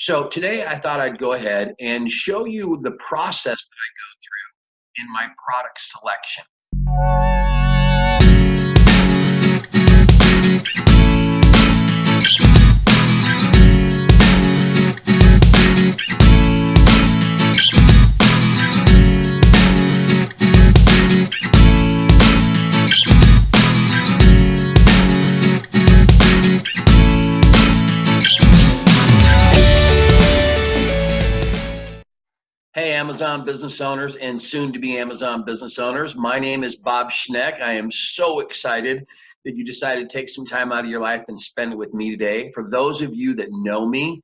So today I thought I'd go ahead and show you the process that I go through in my product selection. Hey, Amazon business owners and soon to be Amazon business owners. My name is Bob Schneck. I am so excited that you decided to take some time out of your life and spend it with me today. For those of you that know me,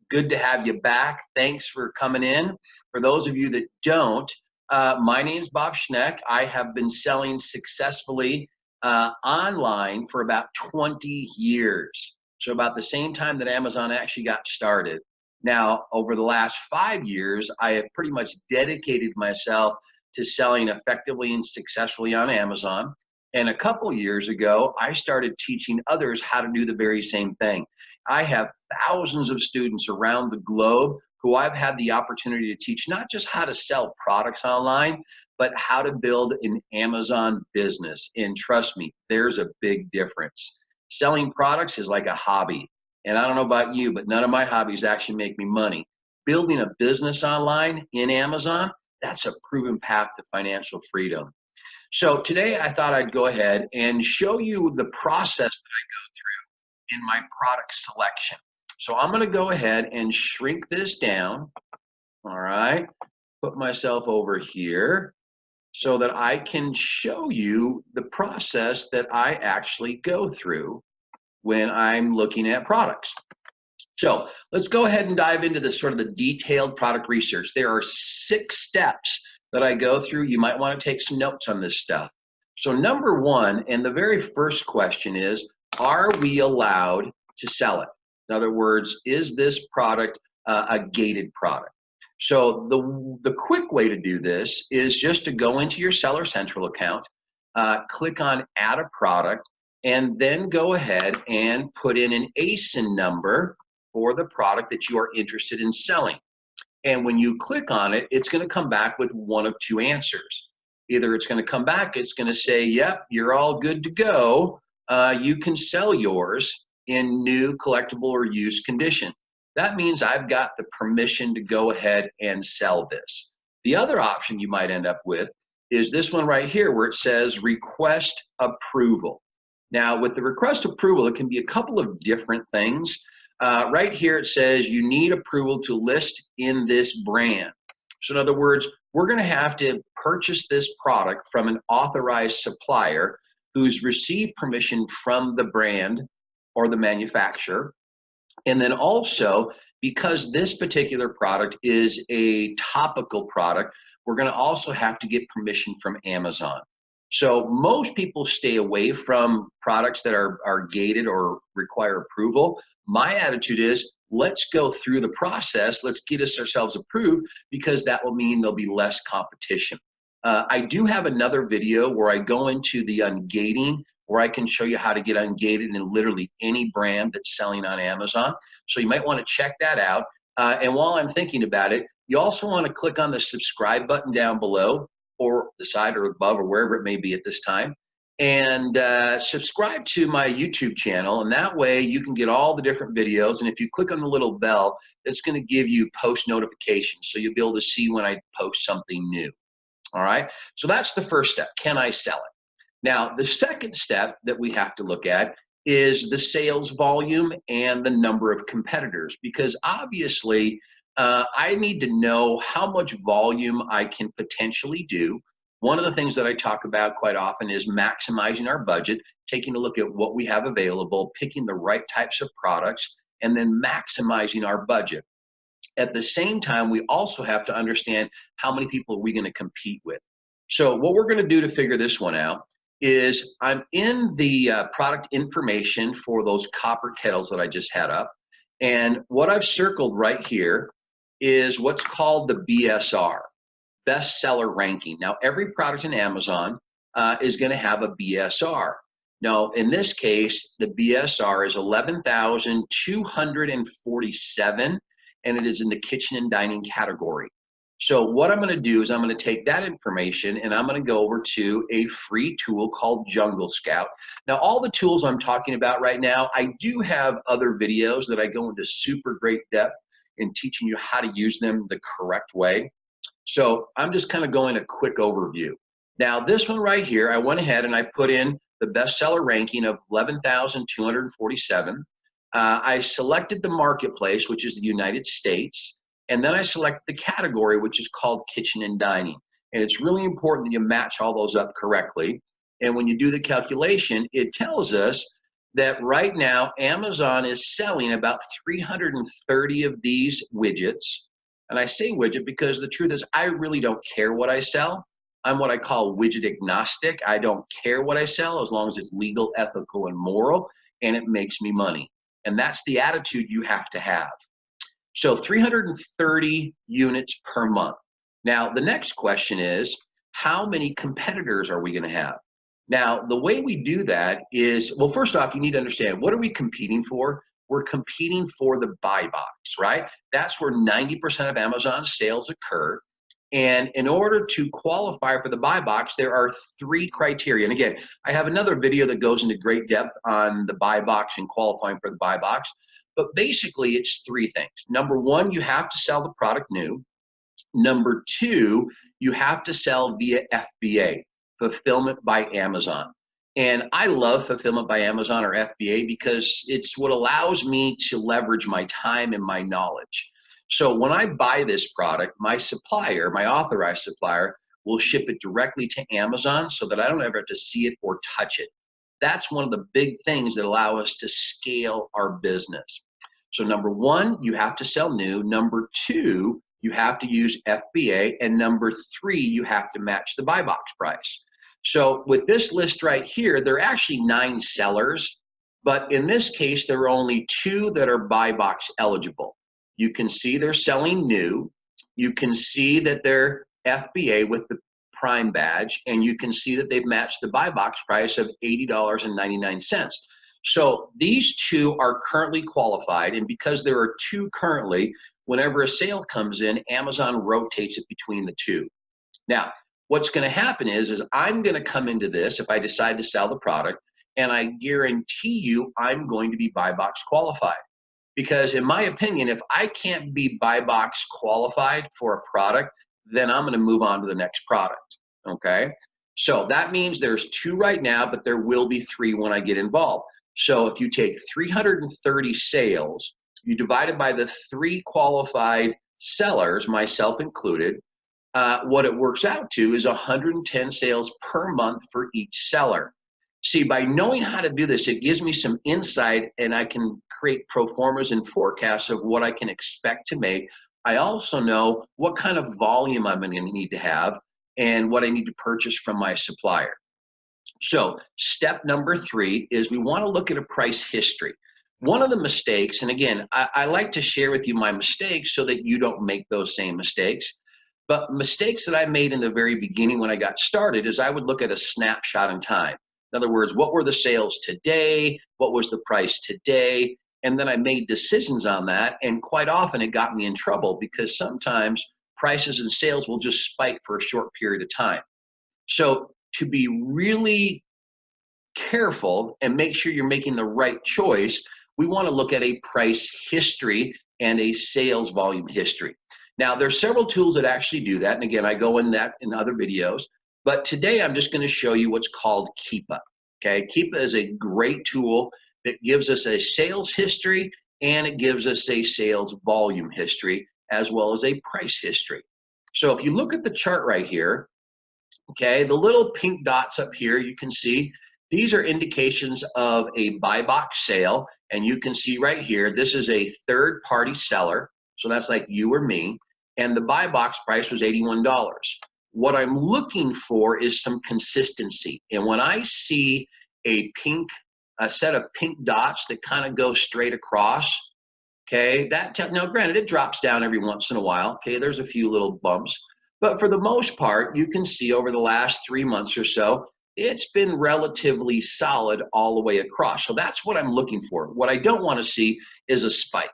good to have you back. Thanks for coming in. For those of you that don't, my name is Bob Schneck. I have been selling successfully online for about 20 years. So about the same time that Amazon actually got started. Now, over the last 5 years, I have pretty much dedicated myself to selling effectively and successfully on Amazon. And a couple years ago, I started teaching others how to do the very same thing. I have thousands of students around the globe who I've had the opportunity to teach not just how to sell products online, but how to build an Amazon business. And trust me, there's a big difference. Selling products is like a hobby. And I don't know about you, but none of my hobbies actually make me money. Building a business online in Amazon, that's a proven path to financial freedom. So today I thought I'd go ahead and show you the process that I go through in my product selection. So I'm going to go ahead and shrink this down. All right. Put myself over here so that I can show you the process that I actually go through when I'm looking at products. So let's go ahead and dive into the sort of the detailed product research. There are 6 steps that I go through. You might want to take some notes on this stuff. So number 1, and the very first question is, are we allowed to sell it? In other words, is this product a gated product? So the quick way to do this is just to go into your Seller Central account, click on Add a Product, and then go ahead and put in an ASIN number for the product that you are interested in selling. And when you click on it, it's going to come back with one of 2 answers. Either it's going to come back, it's going to say, yep, you're all good to go. You can sell yours in new, collectible, or used condition. That means I've got the permission to go ahead and sell this. The other option you might end up with is this one right here where it says request approval. Now, with the request approval, it can be a couple of different things. Right here, it says you need approval to list in this brand. So in other words, we're going to have to purchase this product from an authorized supplier who's received permission from the brand or the manufacturer. And then also, because this particular product is a topical product, we're going to also have to get permission from Amazon. So most people stay away from products that are gated or require approval. My attitude is, let's go through the process. Let's get ourselves approved, because that will mean there'll be less competition. I do have another video where I go into the ungating, where I can show you how to get ungated in literally any brand that's selling on Amazon. So you might want to check that out. And while I'm thinking about it, you also want to click on the subscribe button down below, or the side or above, or wherever it may be at this time, and subscribe to my YouTube channel, and that way you can get all the different videos. And if you click on the little bell, it's going to give you post notifications, so you'll be able to see when I post something new. All right, so that's the first step. Can I sell it? Now, the second step that we have to look at is the sales volume and the number of competitors, because obviously I need to know how much volume I can potentially do. One of the things that I talk about quite often is maximizing our budget, taking a look at what we have available, picking the right types of products, and then maximizing our budget. At the same time, we also have to understand how many people are we going to compete with. So what we're going to do to figure this one out is I'm in the product information for those copper kettles that I just had up. And what I've circled right here is what's called the BSR, bestseller ranking. Now, every product in Amazon is going to have a BSR. No, in this case, the BSR is 11,247, and it is in the kitchen and dining category. So what I'm going to do is I'm going to take that information and I'm going to go over to a free tool called Jungle Scout. Now, all the tools I'm talking about right now, I do have other videos that I go into super great depth in teaching you how to use them the correct way. So I'm just kind of going a quick overview. Now, this one right here, I went ahead and I put in the bestseller ranking of 11,247. I selected the marketplace, which is the United States, and then I select the category, which is called kitchen and dining. And it's really important that you match all those up correctly. And when you do the calculation, it tells us that right now Amazon is selling about 330 of these widgets. And I say widget because the truth is I really don't care what I sell. I'm what I call widget agnostic. I don't care what I sell as long as it's legal, ethical, and moral, and it makes me money. And that's the attitude you have to have. So 330 units per month. Now, the next question is, how many competitors are we going to have? Now, the way we do that is, well, first off, you need to understand, what are we competing for? We're competing for the buy box, right? That's where 90% of Amazon's sales occur. And in order to qualify for the buy box, there are 3 criteria. And again, I have another video that goes into great depth on the buy box and qualifying for the buy box. But basically, it's 3 things. Number 1, you have to sell the product new. Number 2, you have to sell via FBA, Fulfillment by Amazon. And I love Fulfillment by Amazon or FBA because it's what allows me to leverage my time and my knowledge. So when I buy this product, my supplier, my authorized supplier, will ship it directly to Amazon so that I don't ever have to see it or touch it. That's one of the big things that allow us to scale our business. So number 1, you have to sell new. Number 2, you have to use FBA. And number 3, you have to match the buy box price. So with this list right here, there are actually 9 sellers, but in this case, there are only 2 that are buy box eligible. You can see they're selling new. You can see that they're FBA with the Prime badge, and you can see that they've matched the buy box price of $80.99. So these 2 are currently qualified, and because there are 2 currently, whenever a sale comes in, Amazon rotates it between the 2. Now, what's going to happen is I'm going to come into this if I decide to sell the product, and I guarantee you I'm going to be buy box qualified. Because in my opinion, if I can't be buy box qualified for a product, then I'm going to move on to the next product, okay? So that means there's 2 right now, but there will be 3 when I get involved. So if you take 330 sales, you divide it by the 3 qualified sellers, myself included, what it works out to is 110 sales per month for each seller. See, by knowing how to do this, it gives me some insight, and I can create pro formas and forecasts of what I can expect to make. I also know what kind of volume I'm going to need to have and what I need to purchase from my supplier. So step number 3 is we want to look at a price history. One of the mistakes, and again, I like to share with you my mistakes so that you don't make those same mistakes. But mistakes that I made in the very beginning when I got started is I would look at a snapshot in time. In other words, what were the sales today? What was the price today? And then I made decisions on that. And quite often it got me in trouble because sometimes prices and sales will just spike for a short period of time. So to be really careful and make sure you're making the right choice, we want to look at a price history and a sales volume history. Now, there's several tools that actually do that. And again, I go in that in other videos. But today I'm just going to show you what's called Keepa. Okay, Keepa is a great tool that gives us a sales history and it gives us a sales volume history as well as a price history. So if you look at the chart right here, okay, the little pink dots up here, you can see these are indications of a buy box sale. And you can see right here, this is a third-party seller. So that's like you or me. And the buy box price was $81. What I'm looking for is some consistency. And when I see a set of pink dots that kind of go straight across, okay, now granted, it drops down every once in a while. Okay, there's a few little bumps. But for the most part, you can see over the last 3 months or so, it's been relatively solid all the way across. So that's what I'm looking for. What I don't want to see is a spike.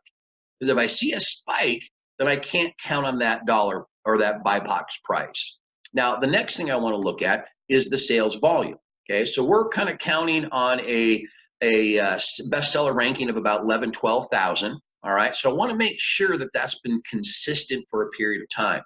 Because if I see a spike, then I can't count on that dollar or that buy box price. Now, the next thing I want to look at is the sales volume. Okay, so we're kind of counting on a bestseller ranking of about 11, 12,000. All right, so I want to make sure that that's been consistent for a period of time.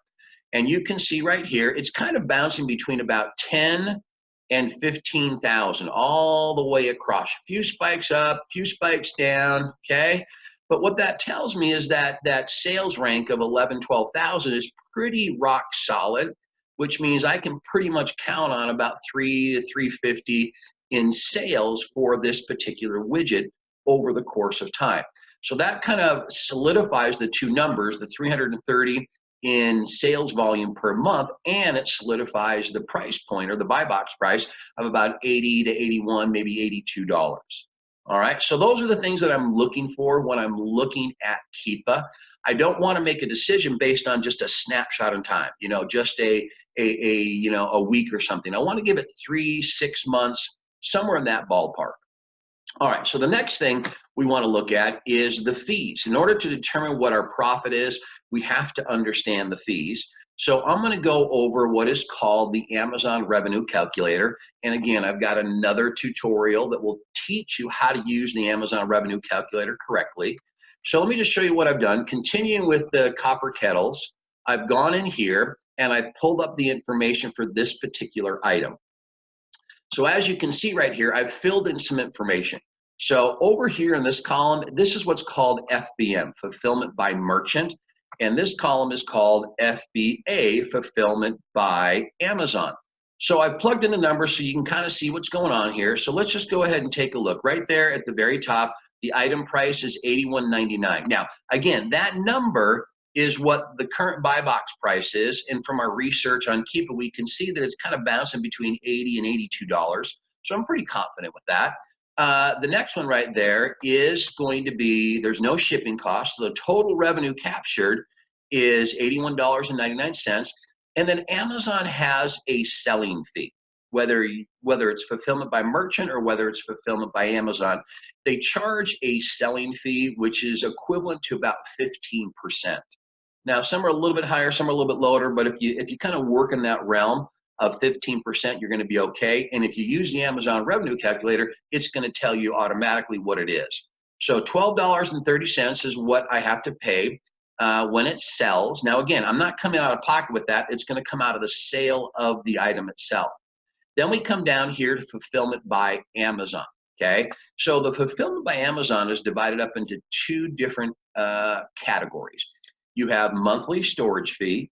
And you can see right here, it's kind of bouncing between about 10 and 15,000 all the way across. A few spikes up, a few spikes down, okay? But what that tells me is that that sales rank of 11, 12,000 is pretty rock solid, which means I can pretty much count on about 3 to 350 in sales for this particular widget over the course of time. So that kind of solidifies the two numbers, the 330 in sales volume per month, and it solidifies the price point or the buy box price of about 80 to 81, maybe $82. All right, so those are the things that I'm looking for when I'm looking at Keepa. I don't want to make a decision based on just a snapshot in time, just a week or something. I want to give it 3, 6 months, somewhere in that ballpark. All right, so the next thing we want to look at is the fees. In order to determine what our profit is, we have to understand the fees. So I'm going to go over what is called the Amazon Revenue Calculator. And again, I've got another tutorial that will teach you how to use the Amazon Revenue Calculator correctly. So let me just show you what I've done. Continuing with the copper kettles, I've gone in here and I've pulled up the information for this particular item. So as you can see right here, I've filled in some information. So over here in this column, this is what's called FBM, Fulfillment by Merchant. And this column is called FBA, Fulfillment by Amazon. So I've plugged in the numbers so you can kind of see what's going on here. So let's just go ahead and take a look. Right there at the very top, the item price is $81.99. Now, again, that number is what the current buy box price is. And from our research on Keepa, we can see that it's kind of bouncing between $80 and $82. So I'm pretty confident with that. The next one right there is going to be, there's no shipping cost. So the total revenue captured is $81.99. And then Amazon has a selling fee, whether it's fulfillment by merchant or whether it's fulfillment by Amazon. They charge a selling fee, which is equivalent to about 15%. Now, some are a little bit higher, some are a little bit lower, but if you kind of work in that realm of 15%, you're going to be okay. And if you use the Amazon Revenue Calculator, it's going to tell you automatically what it is. So $12.30 is what I have to pay when it sells. Now, again, I'm not coming out of pocket with that. It's going to come out of the sale of the item itself. Then we come down here to fulfillment by Amazon. Okay, so the fulfillment by Amazon is divided up into two different categories. You have monthly storage fee,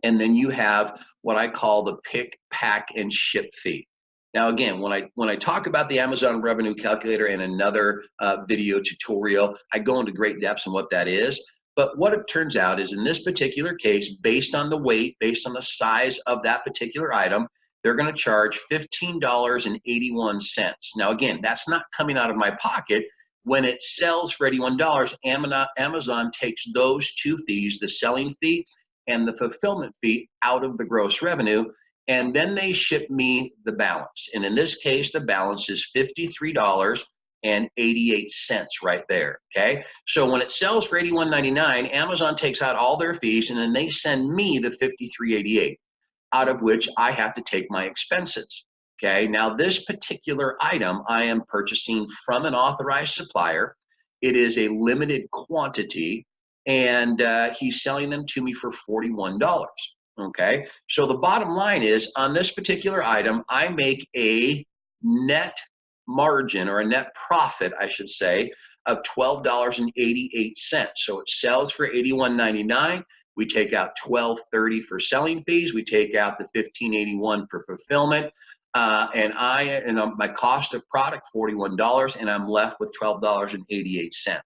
and then you have what I call the pick, pack, and ship fee. Now, again, when I talk about the Amazon Revenue Calculator in another video tutorial, I go into great depths on what that is. But what it turns out is in this particular case, based on the weight, based on the size of that particular item, they're going to charge $15.81. Now, again, that's not coming out of my pocket. When it sells for $81, Amazon takes those two fees, the selling fee and the fulfillment fee, out of the gross revenue, and then they ship me the balance. And in this case, the balance is $53.88 right there, okay? So when it sells for $81.99, Amazon takes out all their fees, and then they send me the $53.88, out of which I have to take my expenses. Okay, now this particular item I am purchasing from an authorized supplier. It is a limited quantity, and he's selling them to me for $41. Okay, so the bottom line is on this particular item, I make a net margin, or a net profit, I should say, of $12.88. So it sells for $81.99. We take out $12.30 for selling fees. We take out the $15.81 for fulfillment. And my cost of product, $41, and I'm left with $12.88,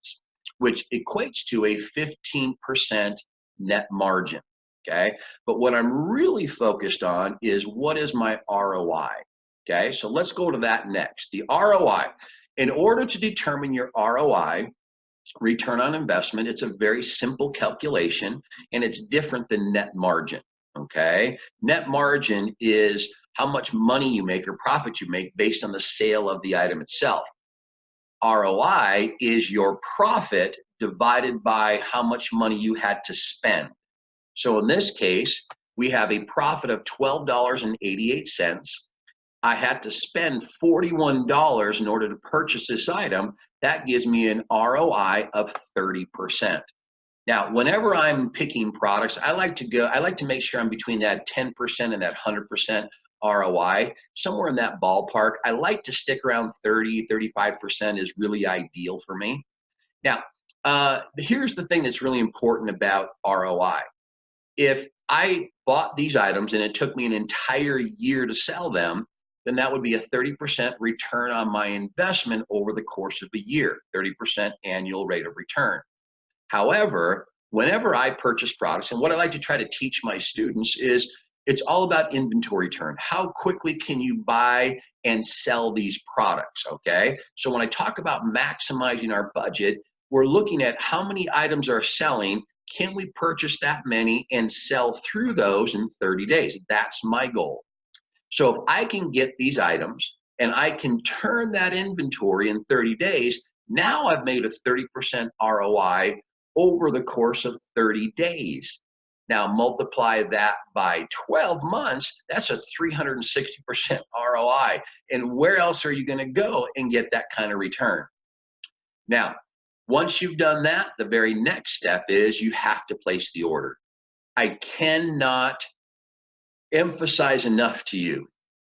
which equates to a 15% net margin, okay? But what I'm really focused on is what is my ROI, okay? So let's go to that next. The ROI. In order to determine your ROI, return on investment, it's a very simple calculation, and it's different than net margin. okay? Net margin is how much money you make or profit you make based on the sale of the item itself. ROI is your profit divided by how much money you had to spend. So in this case, we have a profit of $12.88. I had to spend $41 in order to purchase this item. That gives me an ROI of 30%. Now, whenever I'm picking products, I like to make sure I'm between that 10% and that 100% ROI, somewhere in that ballpark. I like to stick around 35% is really ideal for me. Now, here's the thing that's really important about ROI. If I bought these items and it took me an entire year to sell them, then that would be a 30% return on my investment over the course of a year, 30% annual rate of return. However, whenever I purchase products, and what I like to try to teach my students is it's all about inventory turn. How quickly can you buy and sell these products, okay? So when I talk about maximizing our budget, we're looking at how many items are selling. Can we purchase that many and sell through those in 30 days? That's my goal. So if I can get these items and I can turn that inventory in 30 days, now I've made a 30% ROI over the course of 30 days. Now multiply that by 12 months, that's a 360% ROI. And where else are you going to go and get that kind of return? Now, once you've done that, the very next step is you have to place the order. I cannot emphasize enough to you,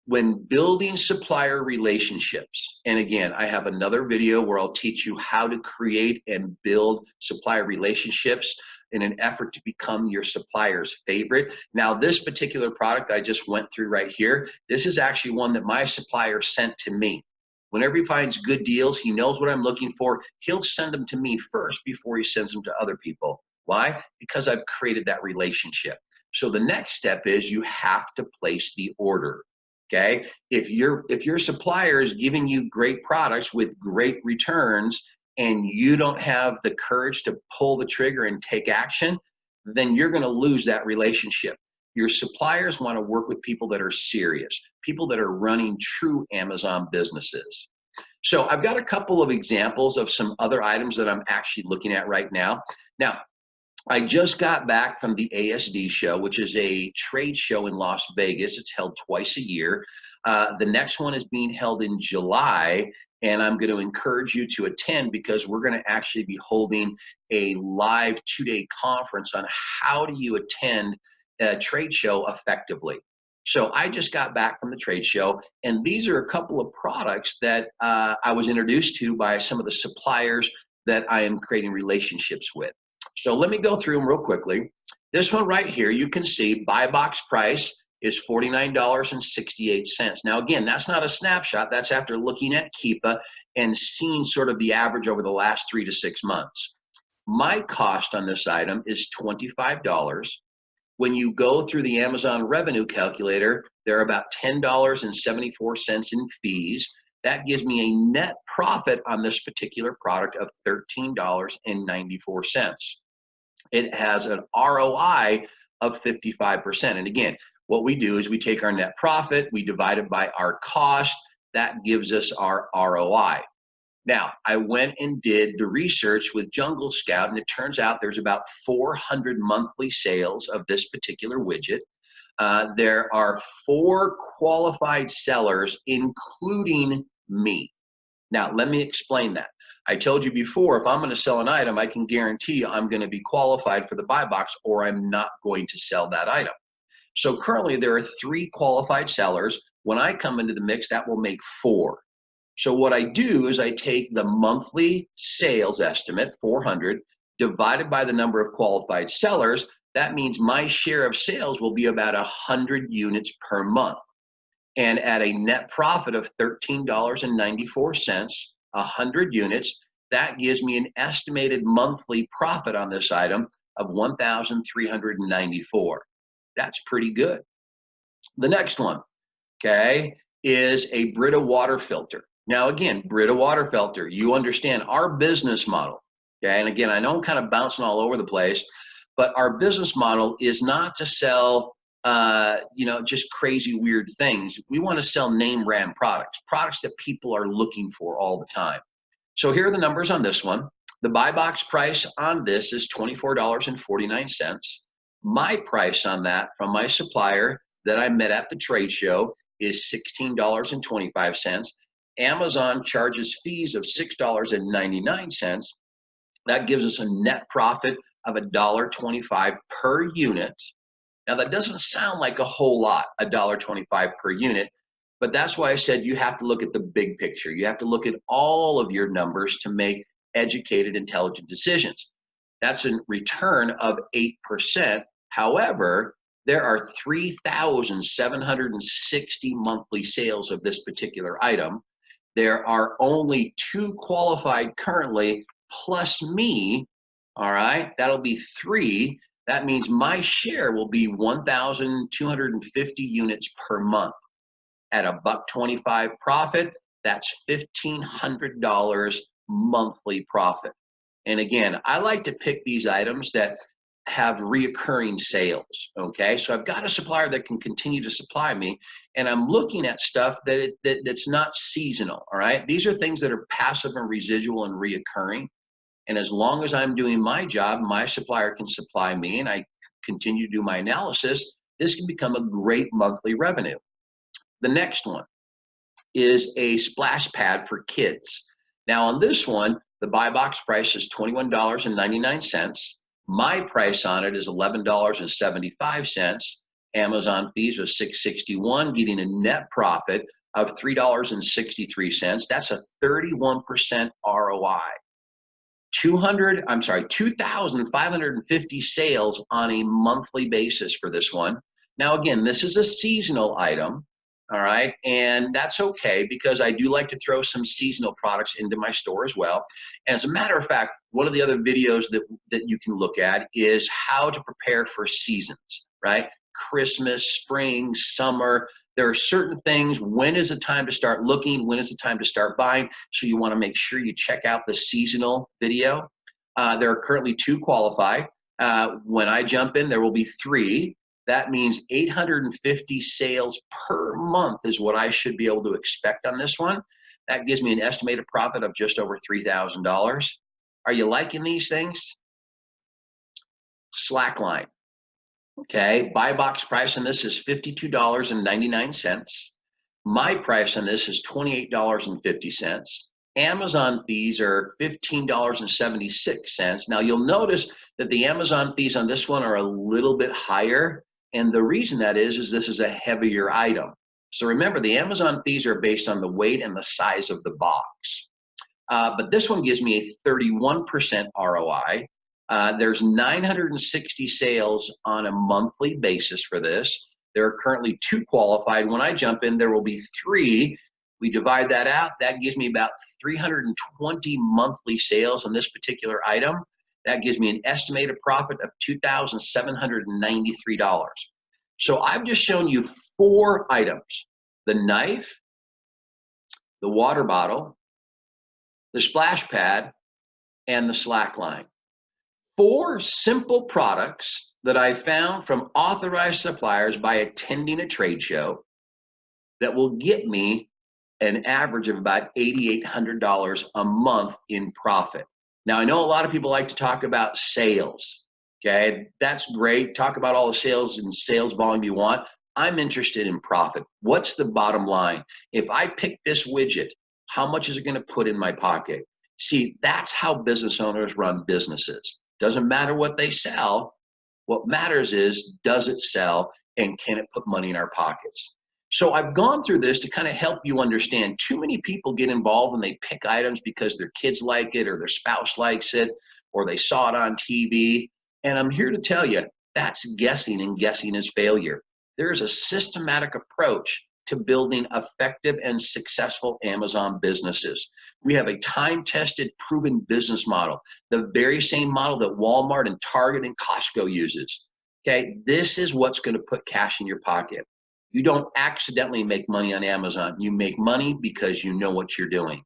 when building supplier relationships, and again, I have another video where I'll teach you how to create and build supplier relationships in an effort to become your supplier's favorite. Now, this particular product I just went through right here, this is actually one that my supplier sent to me. Whenever he finds good deals, he knows what I'm looking for. He'll send them to me first before he sends them to other people. Why? Because I've created that relationship. So the next step is you have to place the order. Okay, if your supplier is giving you great products with great returns and you don't have the courage to pull the trigger and take action, then you're going to lose that relationship. Your suppliers want to work with people that are serious, people that are running true Amazon businesses. So I've got a couple of examples of some other items that I'm actually looking at right now. Now, I just got back from the ASD show, which is a trade show in Las Vegas. It's held twice a year. The next one is being held in July, and I'm going to encourage you to attend because we're going to actually be holding a live 2-day conference on how do you attend a trade show effectively. So I just got back from the trade show, and these are a couple of products that I was introduced to by some of the suppliers that I am creating relationships with. So let me go through them real quickly. This one right here, you can see buy box price is $49.68. Now again, that's not a snapshot. That's after looking at Keepa and seeing sort of the average over the last 3 to 6 months. My cost on this item is $25. When you go through the Amazon revenue calculator, there are about $10.74 in fees. That gives me a net profit on this particular product of $13.94. It has an ROI of 55%. And again, what we do is we take our net profit, we divide it by our cost, that gives us our ROI. Now, I went and did the research with Jungle Scout, and it turns out there's about 400 monthly sales of this particular widget. There are 4 qualified sellers, including me. Now, let me explain that. I told you before, if I'm going to sell an item, I can guarantee you I'm going to be qualified for the buy box or I'm not going to sell that item. So currently there are 3 qualified sellers. When I come into the mix, that will make 4. So what I do is I take the monthly sales estimate, 400, divided by the number of qualified sellers. That means my share of sales will be about 100 units per month. And at a net profit of $13.94, 100 units, that gives me an estimated monthly profit on this item of $1,394. That's pretty good. The next one, okay, is a Brita water filter. Now again, Brita water filter, you understand our business model, okay? And again, I know I'm kind of bouncing all over the place, but our business model is not to sell just crazy weird things. We want to sell name brand products, products that people are looking for all the time. So here are the numbers on this one. The buy box price on this is $24.49. My price on that from my supplier that I met at the trade show is $16.25. Amazon charges fees of $6.99. That gives us a net profit of $1.25 per unit. Now that doesn't sound like a whole lot, $1.25 per unit, but that's why I said you have to look at the big picture. You have to look at all of your numbers to make educated, intelligent decisions. That's a return of 8%. However, there are 3,760 monthly sales of this particular item. There are only 2 qualified currently, plus me, all right? That'll be 3. That means my share will be 1,250 units per month. At $1.25 profit, that's $1,500 monthly profit. And again, I like to pick these items that have reoccurring sales, okay? So I've got a supplier that can continue to supply me, and I'm looking at stuff that's not seasonal, all right? These are things that are passive and residual and reoccurring. And as long as I'm doing my job, my supplier can supply me, and I continue to do my analysis, this can become a great monthly revenue. The next one is a splash pad for kids. Now on this one, the buy box price is $21.99. My price on it is $11.75. Amazon fees are $6.61, getting a net profit of $3.63. That's a 31% ROI. 2,550 sales on a monthly basis for this one. Now, again, this is a seasonal item, all right? And that's okay because I do like to throw some seasonal products into my store as well. And as a matter of fact, one of the other videos that you can look at is how to prepare for seasons, right? Christmas, spring, summer. There are certain things. When is the time to start looking? When is the time to start buying? So you want to make sure you check out the seasonal video. There are currently 2 qualified. When I jump in, there will be 3. That means 850 sales per month is what I should be able to expect on this one. That gives me an estimated profit of just over $3,000. Are you liking these things? Slackline. Okay, buy box price on this is $52.99. My price on this is $28.50. Amazon fees are $15.76. Now you'll notice that the Amazon fees on this one are a little bit higher, and the reason that is this is a heavier item. So remember, the Amazon fees are based on the weight and the size of the box. But this one gives me a 31% ROI. There's 960 sales on a monthly basis for this. There are currently 2 qualified. When I jump in, there will be 3. We divide that out. That gives me about 320 monthly sales on this particular item. That gives me an estimated profit of $2,793. So I've just shown you 4 items: the knife, the water bottle, the splash pad, and the slackline. 4 simple products that I found from authorized suppliers by attending a trade show that will get me an average of about $8,800 a month in profit. Now, I know a lot of people like to talk about sales, okay? That's great. Talk about all the sales and sales volume you want. I'm interested in profit. What's the bottom line? If I pick this widget, how much is it going to put in my pocket? See, that's how business owners run businesses. Doesn't matter what they sell. What matters is, does it sell and can it put money in our pockets? So I've gone through this to kind of help you understand. Too many people get involved and they pick items because their kids like it or their spouse likes it or they saw it on TV. And I'm here to tell you, that's guessing, and guessing is failure. There is a systematic approach to building effective and successful Amazon businesses. We have a time-tested, proven business model, the very same model that Walmart and Target and Costco uses. Okay, this is what's going to put cash in your pocket. You don't accidentally make money on Amazon. You make money because you know what you're doing.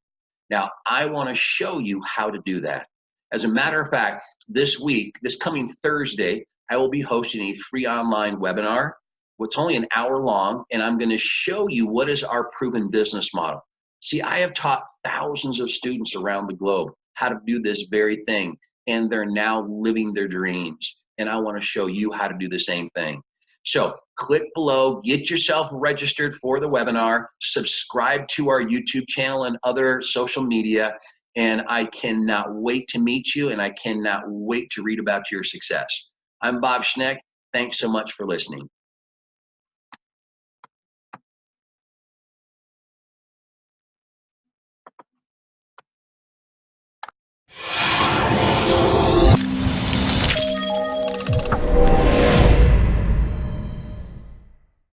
Now, I want to show you how to do that. As a matter of fact, this week, this coming Thursday, I will be hosting a free online webinar It's only an hour long, and I'm going to show you what is our proven business model. See, I have taught thousands of students around the globe how to do this very thing, and they're now living their dreams. And I want to show you how to do the same thing. So click below, get yourself registered for the webinar, subscribe to our YouTube channel and other social media, and I cannot wait to meet you, and I cannot wait to read about your success. I'm Bob Schneck. Thanks so much for listening.